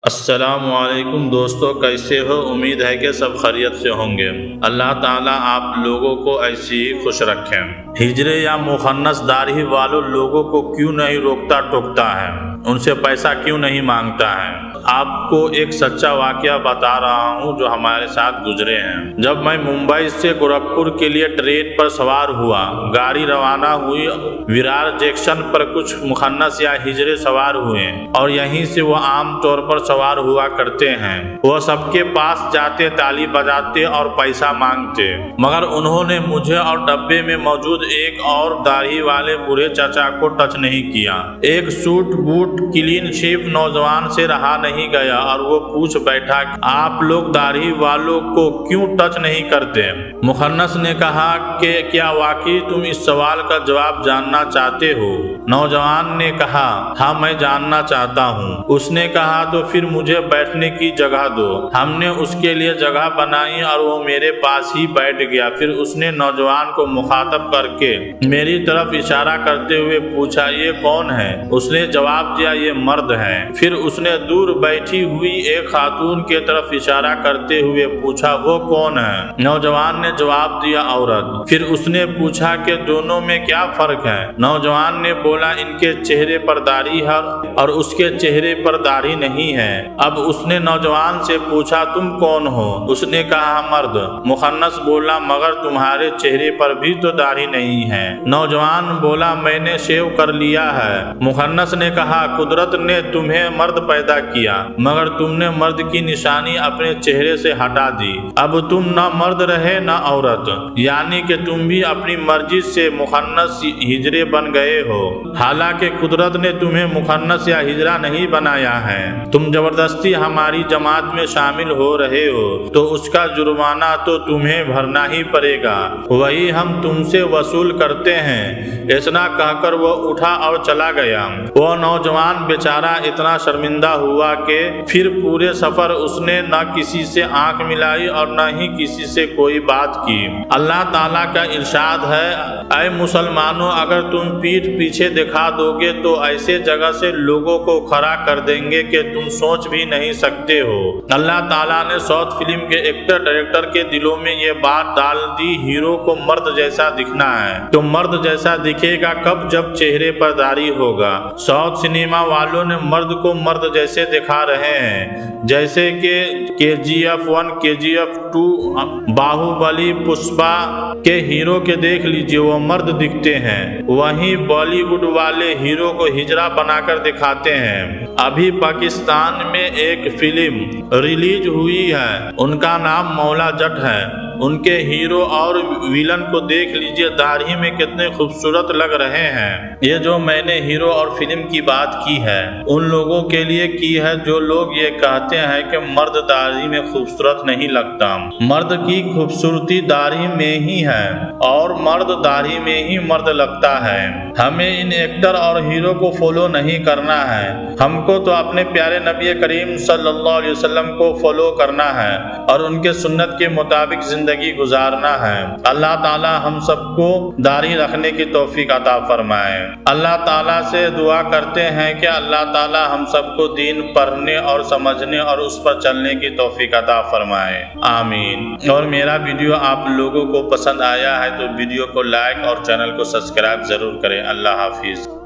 السلام علیکم دوستو، کیسے ہو؟ امید ہے کہ سب خیریت سے ہوں گے۔ اللہ تعالیٰ آپ لوگوں کو ایسی ہی خوش رکھیں۔ ہجرے یا مخنث داڑھی والوں لوگوں کو کیوں نہیں روکتا ٹوکتا ہے؟ ان سے پیسہ کیوں نہیں مانگتا ہے؟ آپ کو ایک سچا واقعہ بتا رہا ہوں جو ہمارے ساتھ گزرے ہیں۔ جب میں ممبئی سے گورکھپور کے لیے ٹرین پر سوار ہوا، گاڑی روانہ ہوئی، ویرار جنکشن پر کچھ مخنث یا ہجرے سوار ہوئے اور یہیں سے وہ عام طور پر سوار ہوا کرتے ہیں۔ وہ سب کے پاس جاتے، تالی بجاتے اور پیسہ مانگتے، مگر انہوں نے مجھے اور ڈبے میں موجود ایک اور داڑھی والے بوڑھے چچا کو ٹچ نہیں کیا۔ ایک سوٹ بوٹ کلین شیو نوجوان سے رہا نہیں گیا اور وہ پوچھ بیٹھا، آپ لوگ داڑھی والوں کو کیوں ٹچ نہیں کرتے؟ مخنث نے کہا کہ کیا واقعی تم اس سوال کا جواب جاننا چاہتے ہو؟ نوجوان نے کہا، ہاں میں جاننا چاہتا ہوں۔ اس نے کہا، تو پھر مجھے بیٹھنے کی جگہ دو۔ ہم نے اس کے لیے جگہ بنائی اور وہ میرے پاس ہی بیٹھ گیا۔ پھر اس نے نوجوان کو مخاطب کر کے میری طرف اشارہ کرتے ہوئے پوچھا، یہ کون ہے؟ اس نے جواب دیا، یہ مرد ہے۔ پھر اس نے دور بیٹھی ہوئی ایک خاتون کی طرف اشارہ کرتے ہوئے پوچھا، وہ کون ہے؟ نوجوان نے جواب دیا، عورت۔ پھر اس نے پوچھا کہ دونوں میں کیا فرق ہے؟ نوجوان نے بولا، ان کے چہرے پر داڑھی ہے اور اس کے چہرے پر داڑھی نہیں ہے۔ اب اس نے نوجوان سے پوچھا، تم کون ہو؟ اس نے کہا، مرد۔ مخنث بولا، مگر تمہارے چہرے پر بھی تو داڑھی نہیں ہے۔ نوجوان بولا، میں نے شیو کر لیا ہے۔ مخنث نے کہا، قدرت نے تمہیں مرد پیدا کیا، مگر تم نے مرد کی نشانی اپنے چہرے سے ہٹا دی۔ اب تم نہ مرد رہے نہ عورت، یعنی کہ تم بھی اپنی مرضی سے مخنث ہجرے بن گئے ہو، حالانکہ قدرت نے تمہیں مخنث یا ہجرا نہیں بنایا ہے۔ تم زبردستی ہماری جماعت میں شامل ہو رہے ہو تو اس کا جرمانہ تو تمہیں بھرنا ہی پڑے گا، وہی ہم تم سے وصول کرتے ہیں۔ اتنا کہہ کر وہ اٹھا اور چلا گیا۔ وہ نوجوان بیچارہ اتنا شرمندہ ہوا کہ پھر پورے سفر اس نے نہ کسی سے آنکھ ملائی اور نہ ہی کسی سے کوئی بات کی۔ اللہ تعالیٰ کا ارشاد ہے، اے مسلمانوں، اگر تم پیٹھ پیچھے دکھا دو گے تو ایسے جگہ سے لوگوں کو کھڑا کر دیں گے کہ تم سوچ بھی نہیں سکتے ہو۔ اللہ تعالیٰ نے ساؤتھ فلم کے ایکٹر ڈائریکٹر کے دلوں میں یہ بات ڈال دی، ہیرو کو مرد جیسا دکھنا ہے تو مرد جیسا دکھے گا کب؟ جب چہرے پر داڑھی ہوگا۔ ساؤتھ سنیما والوں نے مرد کو مرد جیسے دکھا رہے ہیں، جیسے کہ KGF 1، KGF 2، باہوبلی، پشپا کے ہیرو کے دیکھ لیجئے، وہ مرد دکھتے ہیں۔ وہیں بالی ووڈ والے ہیرو کو ہجرا بنا کر دکھاتے ہیں۔ ابھی پاکستان میں ایک فلم ریلیز ہوئی ہے، ان کا نام مولا جٹ ہے۔ ان کے ہیرو اور ویلن کو دیکھ لیجئے، داڑھی میں کتنے خوبصورت لگ رہے ہیں۔ یہ جو میں نے ہیرو اور فلم کی بات کی ہے، ان لوگوں کے لیے کی ہے جو لوگ یہ کہتے ہیں کہ مرد داڑھی میں خوبصورت نہیں لگتا۔ مرد کی خوبصورتی داڑھی میں ہی ہے اور مرد داڑھی میں ہی مرد لگتا ہے۔ ہمیں ان ایکٹر اور ہیرو کو فالو نہیں کرنا ہے، ہم کو تو اپنے پیارے نبی کریم صلی اللہ علیہ وسلم کو فالو کرنا ہے اور ان کے سنت کے مطابق زندگی گزارنا ہے۔ اللہ تعالی ہم سب کو داڑھی رکھنے کی توفیق عطا فرمائے۔ اللہ تعالیٰ سے دعا کرتے ہیں کہ اللہ تعالیٰ ہم سب کو دین پڑھنے اور سمجھنے اور اس پر چلنے کی توفیق عطا فرمائے، آمین۔ اور میرا ویڈیو آپ لوگوں کو پسند آیا ہے تو ویڈیو کو لائک اور چینل کو سبسکرائب ضرور کریں۔ اللہ حافظ۔